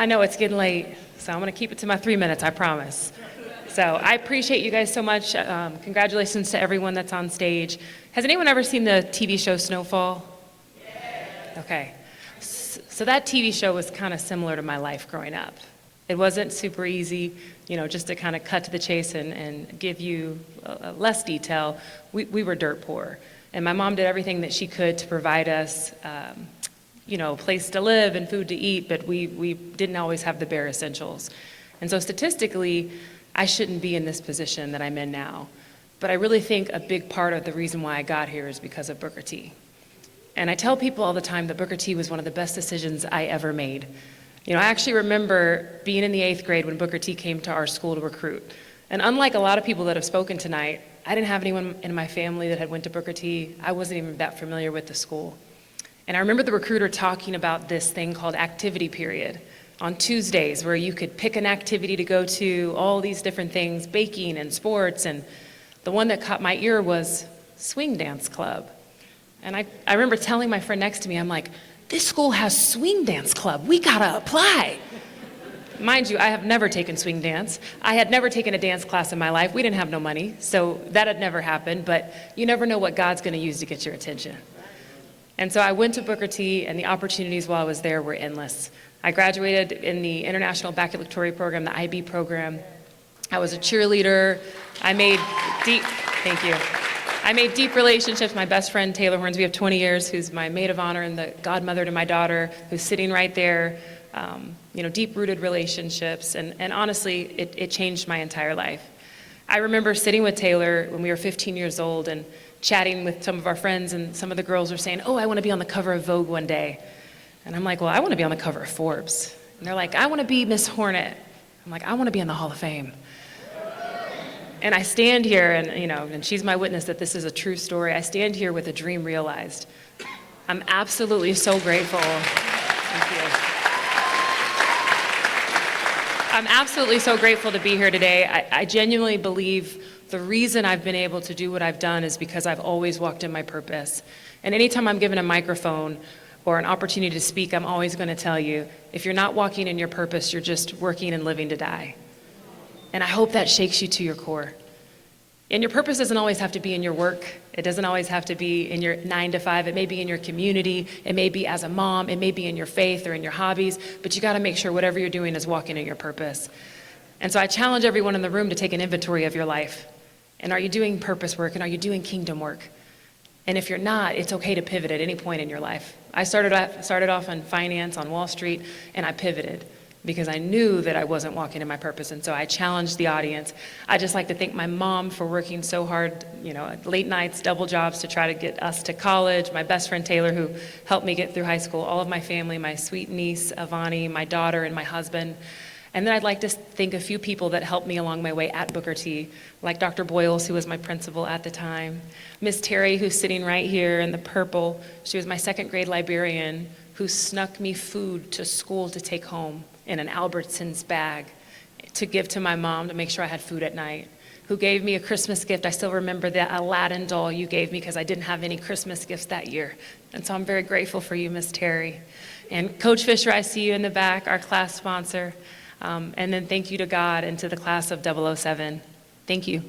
know it's getting late, so I'm going to keep it to my 3 minutes, I promise. So I appreciate you guys so much. Congratulations to everyone that's on stage. Has anyone ever seen the TV show Snowfall? Okay. So that TV show was kind of similar to my life growing up. It wasn't super easy, just to kind of cut to the chase and give you less detail. We were dirt poor. And my mom did everything that she could to provide us, a place to live and food to eat, but we didn't always have the bare essentials. And so statistically, I shouldn't be in this position that I'm in now. But I really think a big part of the reason why I got here is because of Booker T. And I tell people all the time that Booker T was one of the best decisions I ever made. I actually remember being in the 8th grade when Booker T came to our school to recruit. And unlike a lot of people that have spoken tonight, I didn't have anyone in my family that had went to Booker T. I wasn't even that familiar with the school. And I remember the recruiter talking about this thing called activity period on Tuesdays, where you could pick an activity to go to, all these different things, baking and sports. And the one that caught my ear was swing dance club. And I remember telling my friend next to me, I'm like, this school has swing dance club. We gotta apply. Mind you, I have never taken swing dance. I had never taken a dance class in my life. We didn't have no money, so that had never happened. But you never know what God's gonna use to get your attention. And so I went to Booker T, and the opportunities while I was there were endless. I graduated in the International Baccalaureate program, the IB program. I was a cheerleader. I made deep relationships. My best friend, Taylor Horns, we have 20 years, who's my maid of honor and the godmother to my daughter, who's sitting right there. Deep-rooted relationships. And honestly, it changed my entire life. I remember sitting with Taylor when we were 15 years old and chatting with some of our friends, and some of the girls were saying, I want to be on the cover of Vogue one day. And I'm like, well, I want to be on the cover of Forbes. And they're like, I want to be Miss Hornet. I'm like, I want to be in the Hall of Fame. And I stand here, and she's my witness that this is a true story. I stand here with a dream realized. I'm absolutely so grateful. Thank you. I'm absolutely so grateful to be here today. I genuinely believe the reason I've been able to do what I've done is because I've always walked in my purpose. And anytime I'm given a microphone or an opportunity to speak, I'm always going to tell you, if you're not walking in your purpose, you're just working and living to die. And I hope that shakes you to your core. And your purpose doesn't always have to be in your work. It doesn't always have to be in your 9 to 5. It may be in your community. It may be as a mom. It may be in your faith or in your hobbies. But you got to make sure whatever you're doing is walking in your purpose. And so I challenge everyone in the room to take an inventory of your life. And are you doing purpose work? And are you doing kingdom work? And if you're not, it's okay to pivot at any point in your life. I started off in finance on Wall Street, and I pivoted because I knew that I wasn't walking in my purpose. And so I challenged the audience. I just like to thank my mom for working so hard, late nights, double jobs to try to get us to college, my best friend Taylor, who helped me get through high school, all of my family, my sweet niece, Avani, my daughter, and my husband. And then I'd like to thank a few people that helped me along my way at Booker T, like Dr. Boyles, who was my principal at the time, Miss Terry, who's sitting right here in the purple. She was my 2nd grade librarian who snuck me food to school to take home in an Albertsons bag to give to my mom to make sure I had food at night, who gave me a Christmas gift. I still remember that Aladdin doll you gave me because I didn't have any Christmas gifts that year. And so I'm very grateful for you, Miss Terry. And Coach Fisher, I see you in the back, our class sponsor. And then thank you to God and to the class of 007. Thank you.